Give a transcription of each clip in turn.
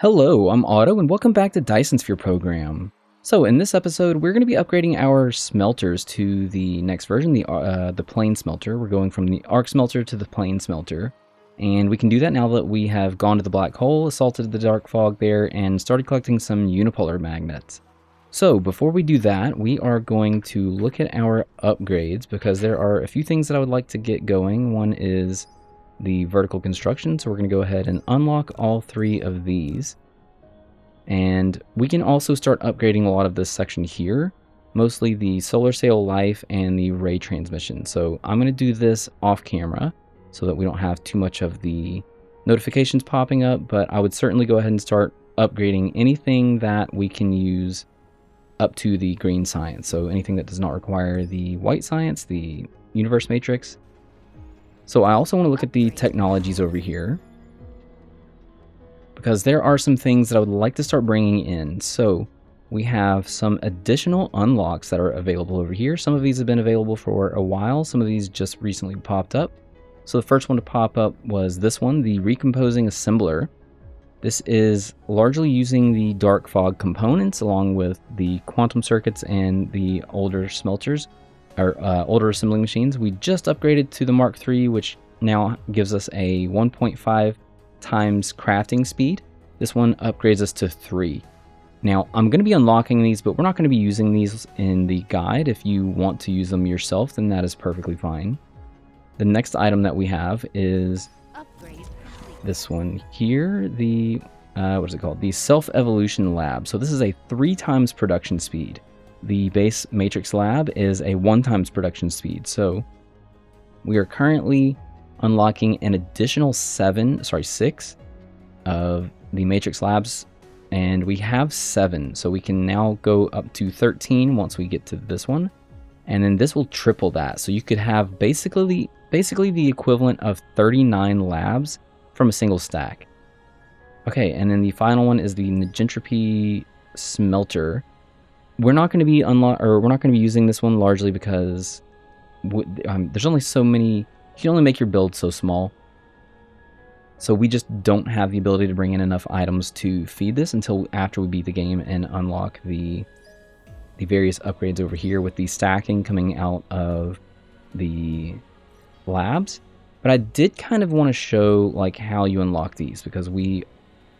Hello, I'm Otto, and welcome back to Dyson Sphere program. So in this episode, we're going to be upgrading our smelters to the next version, the plane smelter. We're going from the arc smelter to the plane smelter, and we can do that now that we have gone to the black hole, assaulted the dark fog there, and started collecting some unipolar magnets. So before we do that, we are going to look at our upgrades because there are a few things that I would like to get going. One is the vertical construction, so we're going to go ahead and unlock all three of these. And we can also start upgrading a lot of this section here, mostly the solar sail life and the ray transmission. So I'm going to do this off camera so that we don't have too much of the notifications popping up, but I would certainly go ahead and start upgrading anything that we can use up to the green science. So anything that does not require the white science, the universe matrix. So I also want to look at the technologies over here, because there are some things that I would like to start bringing in. So we have some additional unlocks that are available over here. Some of these have been available for a while. Some of these just recently popped up. So the first one to pop up was this one, the recomposing assembler. This is largely using the dark fog components along with the quantum circuits and the older smelters, or older assembling machines. We just upgraded to the Mark III, which now gives us a 1.5 times crafting speed. This one upgrades us to 3. Now I'm going to be unlocking these, but we're not going to be using these in the guide. If you want to use them yourself, then that is perfectly fine. The next item that we have is this one here, the what is it called? The self-evolution lab. So this is a 3 times production speed. The base matrix lab is a 1 times production speed. So we are currently unlocking an additional 6 of the matrix labs, and we have 7, so we can now go up to 13 once we get to this one, and then this will triple that. So you could have basically the equivalent of 39 labs from a single stack. Okay, and then the final one is the negentropy smelter. We're not going to be using this one largely because there's only so many. You can only make your build so small. So we just don't have the ability to bring in enough items to feed this until after we beat the game and unlock the various upgrades over here with the stacking coming out of the labs. But I did kind of want to show like how you unlock these, because we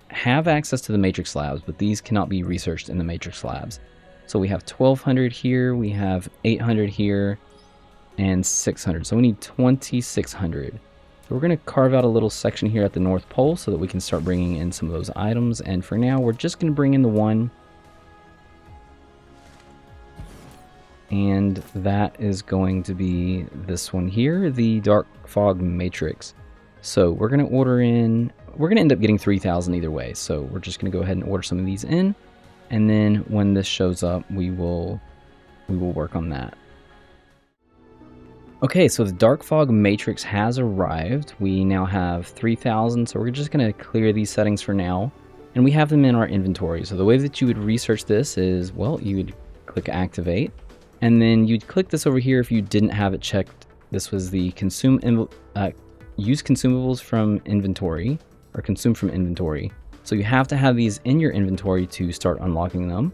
have access to the matrix labs, but these cannot be researched in the matrix labs. So we have 1200 here, we have 800 here, and 600. So we need 2600. So we're going to carve out a little section here at the North Pole so that we can start bringing in some of those items. And for now, we're just going to bring in the one. And that is going to be this one here, the Dark Fog Matrix. So we're going to order in, we're going to end up getting 3000 either way. So we're just going to go ahead and order some of these in. And then when this shows up, we will work on that. Okay, so the Dark Fog Matrix has arrived. We now have 3000, so we're just going to clear these settings for now. And we have them in our inventory. So the way that you would research this is, well, you would click Activate. And then you'd click this over here if you didn't have it checked. This was the use consumables from inventory, or consume from inventory. So you have to have these in your inventory to start unlocking them.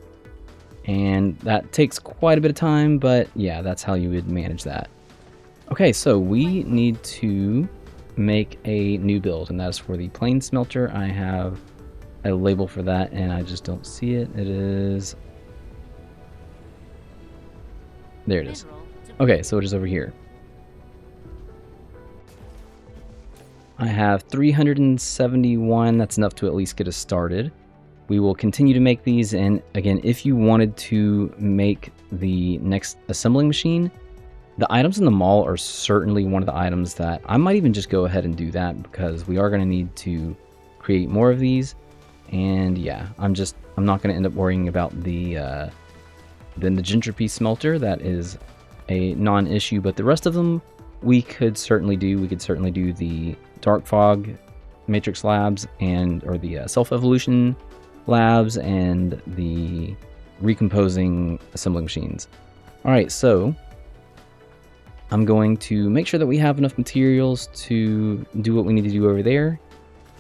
And that takes quite a bit of time, but yeah, that's how you would manage that. Okay, so we need to make a new build, and that is for the plane smelter. I have a label for that, and I just don't see it. It is... there it is. Okay, so it is over here. I have 371. That's enough to at least get us started. We will continue to make these, and again, if you wanted to make the next assembling machine, the items in the mall are certainly one of the items that I might even just go ahead and do that, because we are going to need to create more of these. And yeah, I'm not going to end up worrying about the negentropy smelter. That is a non-issue, but the rest of them we could certainly do. We could certainly do the Dark Fog Matrix Labs, or the Self-Evolution Labs, and the Recomposing Assembling Machines. Alright, so I'm going to make sure that we have enough materials to do what we need to do over there.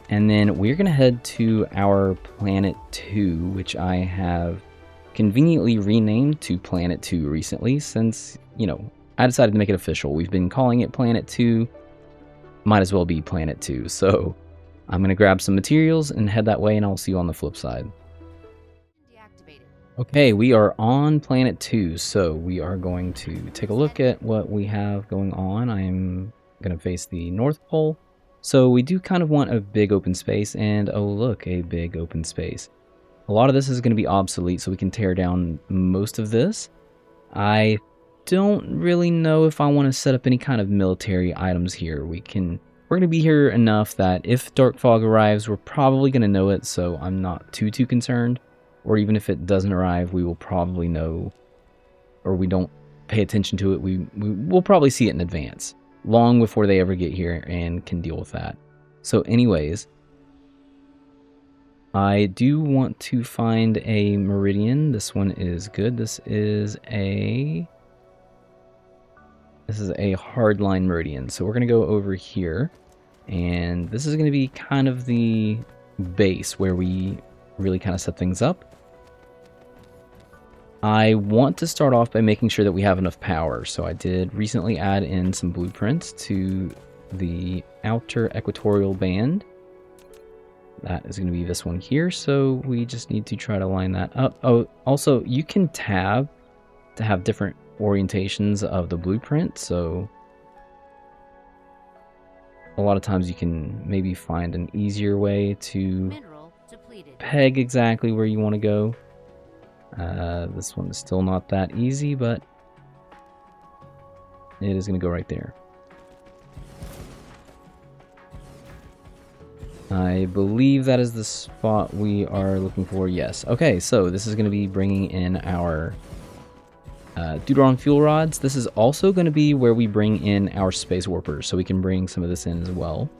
And then we're going to head to our Planet 2, which I have conveniently renamed to Planet 2 recently since, you know, I decided to make it official. We've been calling it Planet 2. Might as well be Planet 2. So I'm going to grab some materials and head that way, and I'll see you on the flip side. Okay, we are on Planet 2, so we are going to take a look at what we have going on. I'm going to face the North Pole. So we do kind of want a big open space, and oh look, a big open space. A lot of this is going to be obsolete, so we can tear down most of this. I don't really know if I want to set up any kind of military items here. We're going to be here enough that if dark fog arrives, we're probably going to know it, so I'm not too concerned. Or even if it doesn't arrive, we will probably know, or we don't pay attention to it, we'll probably see it in advance, long before they ever get here and can deal with that. So anyways, I do want to find a meridian. This one is good. This is a hardline meridian. So we're going to go over here, and this is going to be kind of the base where we really kind of set things up. I want to start off by making sure that we have enough power. So I did recently add in some blueprints to the outer equatorial band. That is going to be this one here. So we just need to try to line that up. Oh, also you can tab to have different orientations of the blueprint. So a lot of times you can maybe find an easier way to peg exactly where you want to go. This one is still not that easy, but it is going to go right there. I believe that is the spot we are looking for. Yes. Okay, so this is going to be bringing in our Deuteron fuel rods. This is also going to be where we bring in our space warpers, so we can bring some of this in as well.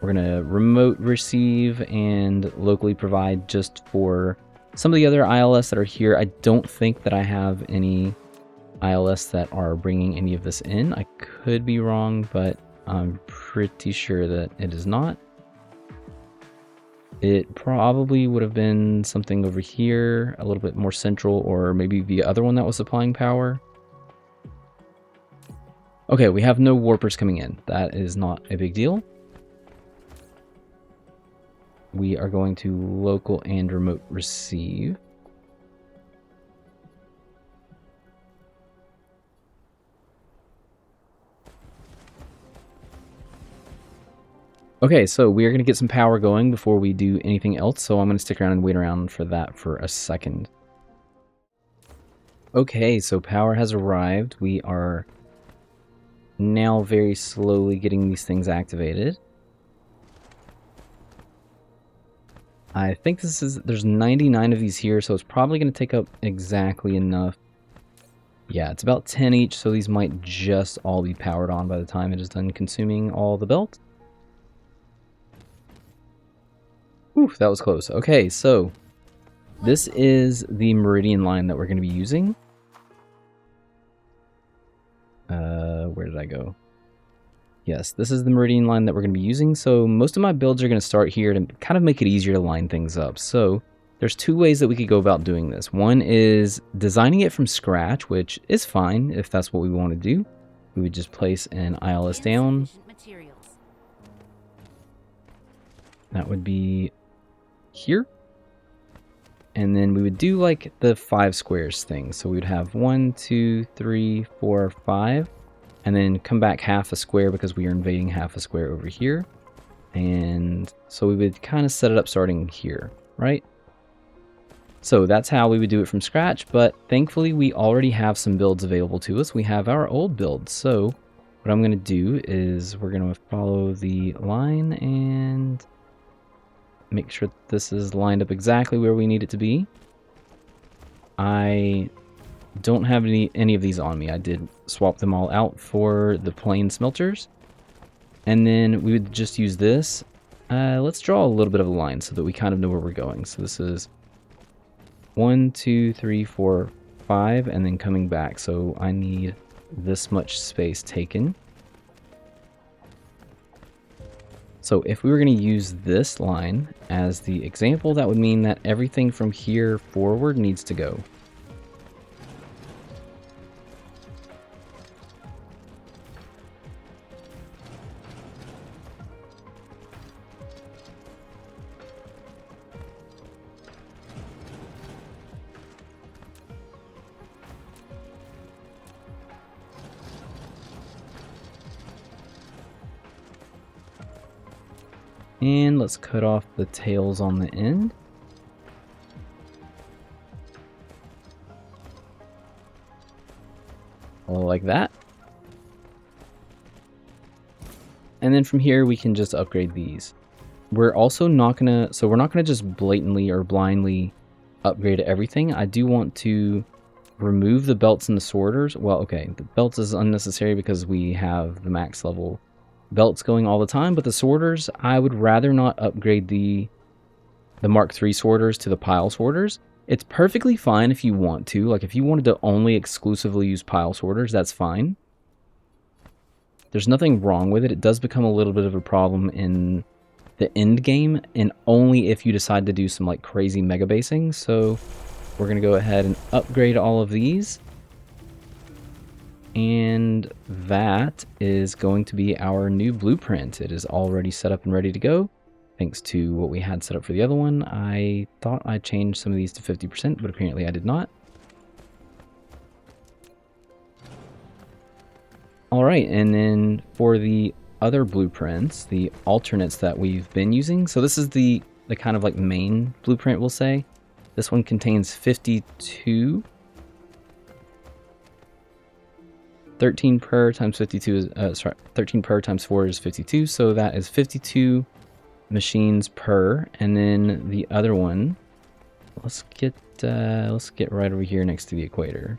We're going to remote receive and locally provide just for some of the other ILS that are here. I don't think that I have any ILS that are bringing any of this in. I could be wrong, but I'm pretty sure that it is not. It probably would have been something over here, a little bit more central, or maybe the other one that was supplying power. Okay, we have no warpers coming in. That is not a big deal. We are going to local and remote receive. Okay, so we are going to get some power going before we do anything else, so I'm going to stick around and wait around for that for a second. Okay, so power has arrived. We are now very slowly getting these things activated. I think there's 99 of these here, so it's probably going to take up exactly enough. Yeah, it's about 10 each, so these might just all be powered on by the time it is done consuming all the belt. Oof, that was close. Okay, so this is the meridian line that we're going to be using. Where did I go? Yes, this is the meridian line that we're going to be using. So most of my builds are going to start here to kind of make it easier to line things up. So there's two ways that we could go about doing this. One is designing it from scratch, which is fine if that's what we want to do. We would just place an ILS down. That would be here. And then we would do like the 5 squares thing. So we would have 1, 2, 3, 4, 5. And then come back half a square because we are invading half a square over here. And so we would kind of set it up starting here, right? So that's how we would do it from scratch, but thankfully we already have some builds available to us. We have our old builds. So what I'm going to do is we're going to follow the line and make sure that this is lined up exactly where we need it to be. I don't have any of these on me. I did swap them all out for the plain smelters. And then we would just use this. Let's draw a little bit of a line so that we kind of know where we're going. So this is 1, 2, 3, 4, 5, and then coming back. So I need this much space taken. So if we were going to use this line as the example, that would mean that everything from here forward needs to go. And let's cut off the tails on the end. Like that. And then from here we can just upgrade these. We're also not gonna, so we're not gonna just blatantly or blindly upgrade everything. I do want to remove the belts and the sorters. Well, okay, the belts is unnecessary because we have the max level belts going all the time, but the sorters, I would rather not upgrade the Mark III sorters to the pile sorters. It's perfectly fine if you want to. Like, if you wanted to only exclusively use pile sorters, that's fine. There's nothing wrong with it. It does become a little bit of a problem in the end game, and only if you decide to do some like crazy mega basing. So we're going to go ahead and upgrade all of these. And that is going to be our new blueprint. It is already set up and ready to go. Thanks to what we had set up for the other one. I thought I changed some of these to 50%, but apparently I did not. All right, and then for the other blueprints, the alternates that we've been using. So this is the kind of like main blueprint, we'll say. This one contains 52. 13 per times 52 is, 13 per times 4 is 52. So that is 52 machines per. And then the other one, let's get right over here next to the equator.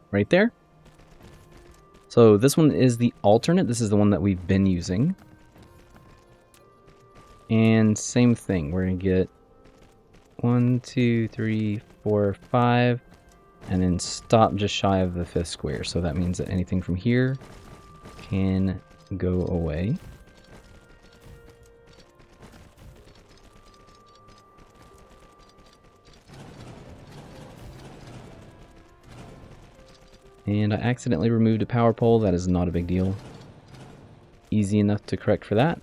Right there. So this one is the alternate. This is the one that we've been using. And same thing. We're going to get 1, 2, 3, 4, 5, and then stop just shy of the 5th square. So that means that anything from here can go away. And I accidentally removed a power pole. That is not a big deal. Easy enough to correct for that.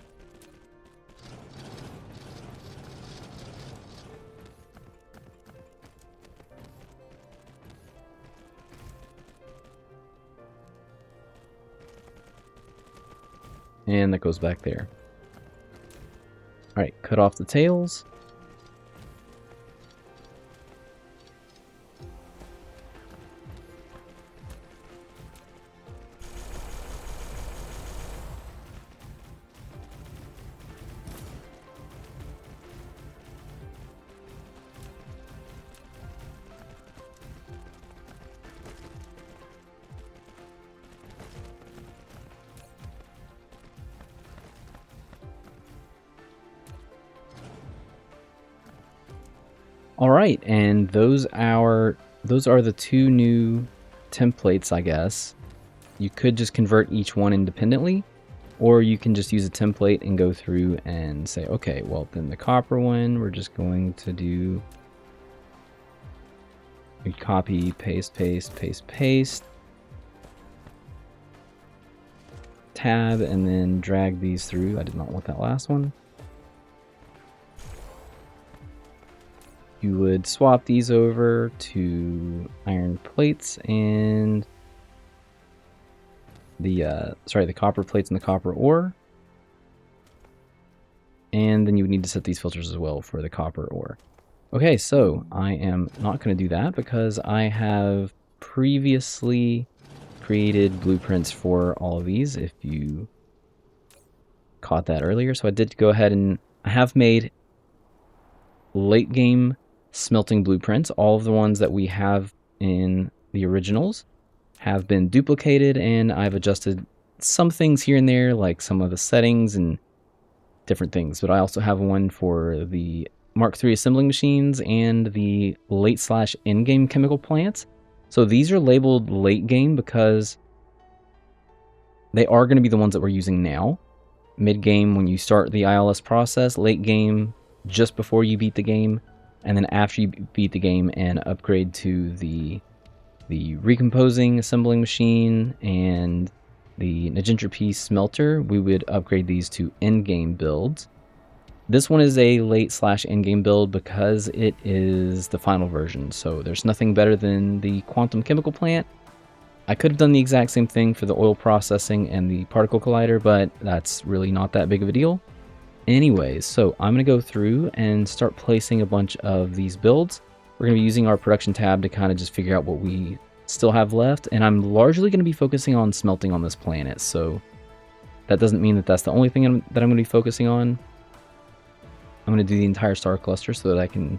And that goes back there. Alright, cut off the tails. All right, and those are the two new templates, I guess. You could just convert each one independently, or you can just use a template and go through and say, okay, well, then the copper one, we're just going to do a copy, paste, paste, paste, paste, tab, and then drag these through. I did not want that last one. You would swap these over to iron plates and the copper plates and the copper ore. And then you would need to set these filters as well for the copper ore. Okay, so I am not going to do that because I have previously created blueprints for all of these, if you caught that earlier. So I did go ahead and I have made late game smelting blueprints. All of the ones that we have in the originals have been duplicated, and I've adjusted some things here and there, like some of the settings and different things. But I also have one for the Mark III assembling machines and the late/endgame chemical plants. So these are labeled late game because they are going to be the ones that we're using now. Mid game when you start the ILS process, late game just before you beat the game, and then after you beat the game and upgrade to the recomposing assembling machine and the Negentropy smelter, we would upgrade these to endgame builds. This one is a late/endgame build because it is the final version, so there's nothing better than the quantum chemical plant. I could have done the exact same thing for the oil processing and the particle collider, but that's really not that big of a deal. Anyways, so I'm going to go through and start placing a bunch of these builds. We're going to be using our production tab to kind of just figure out what we still have left, and I'm largely going to be focusing on smelting on this planet, so that doesn't mean that that's the only thing that I'm going to be focusing on. I'm going to do the entire star cluster so that I can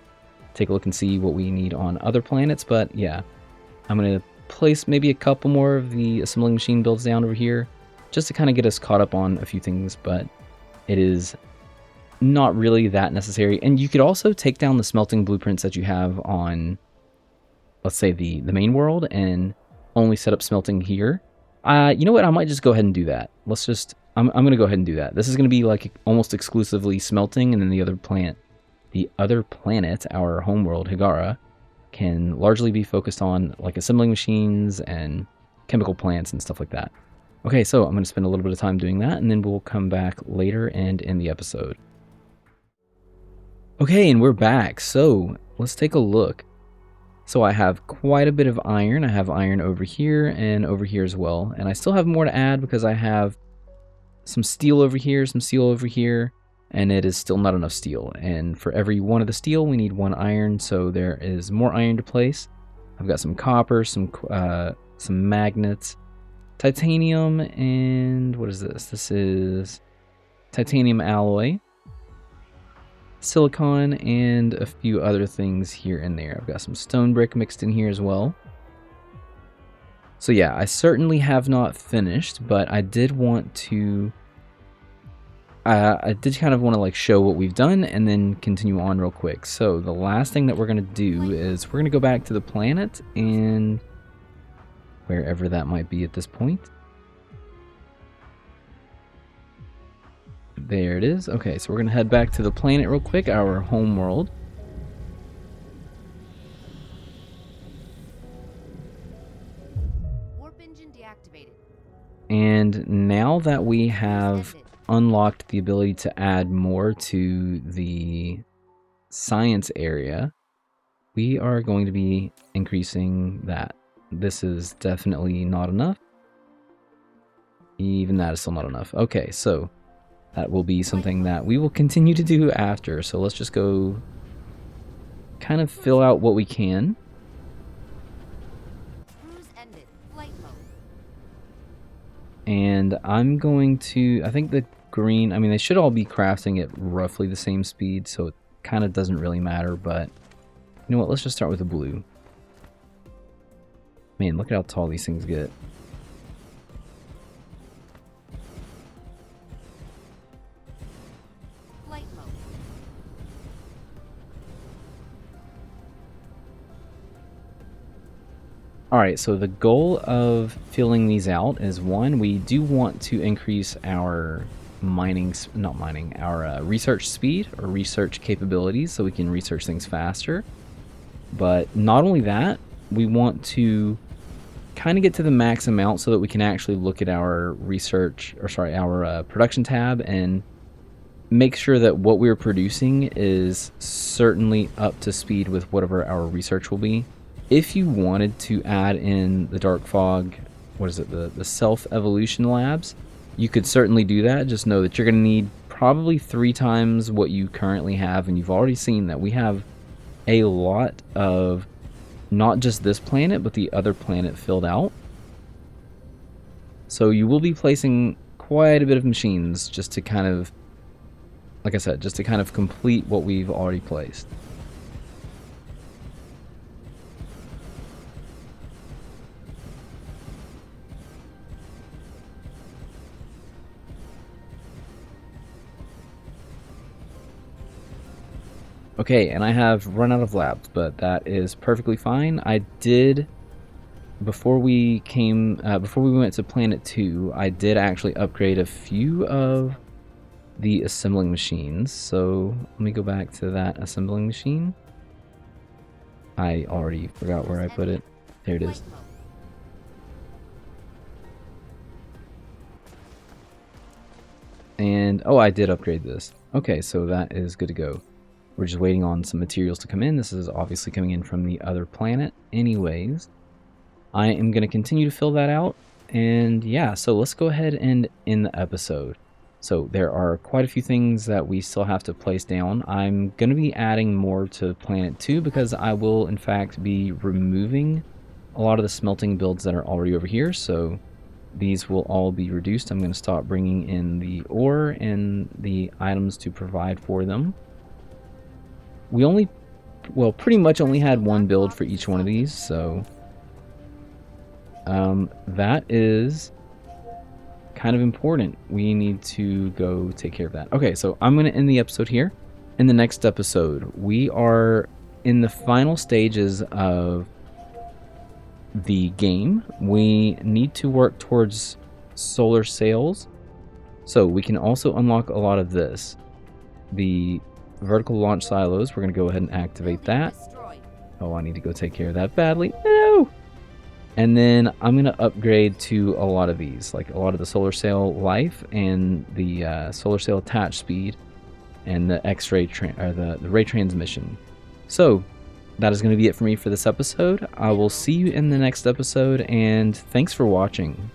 take a look and see what we need on other planets, but yeah, I'm going to place maybe a couple more of the assembling machine builds down over here just to kind of get us caught up on a few things, but it is not really that necessary. And you could also take down the smelting blueprints that you have on, let's say, the main world and only set up smelting here. You know what? I might just go ahead and do that. I'm going to go ahead and do that. This is going to be like almost exclusively smelting, and then the other planet, our homeworld, Higara, can largely be focused on like assembling machines and chemical plants and stuff like that. Okay, so I'm going to spend a little bit of time doing that, and then we'll come back later and end the episode. Okay, and we're back. So let's take a look. So I have quite a bit of iron. I have iron over here and over here as well. And I still have more to add because I have some steel over here, some steel over here, and it is still not enough steel. And for every one of the steel, we need one iron, so there is more iron to place. I've got some copper, some magnets, titanium, and what is this? This is titanium alloy, silicon, and a few other things here and there. I've got some stone brick mixed in here as well. So yeah, I certainly have not finished, but I did want to kind of want to like show what we've done and then continue on real quick. So the last thing that we're going to do is we're going to go back to the planet and wherever that might be at this point. There it is. Okay, so we're going to head back to the planet real quick, our home world. Warp engine deactivated. And now that we have unlocked the ability to add more to the science area, we are going to be increasing that. This is definitely not enough. Even that is still not enough. Okay, so that will be something that we will continue to do after. So let's just go kind of fill out what we can. Cruise ended. Flight mode. And I'm going to, I think the green, I mean, they should all be crafting at roughly the same speed, so it kind of doesn't really matter, but you know what, let's just start with the blue. Man, look at how tall these things get. Flight mode. Alright, so the goal of filling these out is, one, we do want to increase our research speed or research capabilities so we can research things faster. But not only that, we want to kind of get to the max amount so that we can actually look at our production tab and make sure that what we're producing is certainly up to speed with whatever our research will be. If you wanted to add in the dark fog, the self-evolution labs, you could certainly do that. Just know that you're going to need probably 3 times what you currently have, and you've already seen that we have a lot of not just this planet, but the other planet filled out. So you will be placing quite a bit of machines just to kind of, like I said, just to kind of complete what we've already placed. Okay, and I have run out of labs, but that is perfectly fine. I did, before we went to Planet 2, I did actually upgrade a few of the assembling machines. So let me go back to that assembling machine. I already forgot where I put it. There it is. Flight mode. And, oh, I did upgrade this. Okay, so that is good to go. We're just waiting on some materials to come in. This is obviously coming in from the other planet anyways. I am going to continue to fill that out. And yeah, so let's go ahead and end the episode. So there are quite a few things that we still have to place down. I'm going to be adding more to Planet 2 because I will in fact be removing a lot of the smelting builds that are already over here. So these will all be reduced. I'm going to stop bringing in the ore and the items to provide for them. We only, well, pretty much only had one build for each one of these, so that is kind of important. We need to go take care of that. Okay, so I'm going to end the episode here. In the next episode, we are in the final stages of the game. We need to work towards solar sails, so we can also unlock a lot of this. The vertical launch silos, we're going to go ahead and activate that. Destroyed. Oh, I need to go take care of that badly. No! And then I'm going to upgrade to a lot of these, like a lot of the solar sail life and the solar sail attach speed and the X-ray, the ray transmission. So that is going to be it for me for this episode. I will see you in the next episode, and thanks for watching.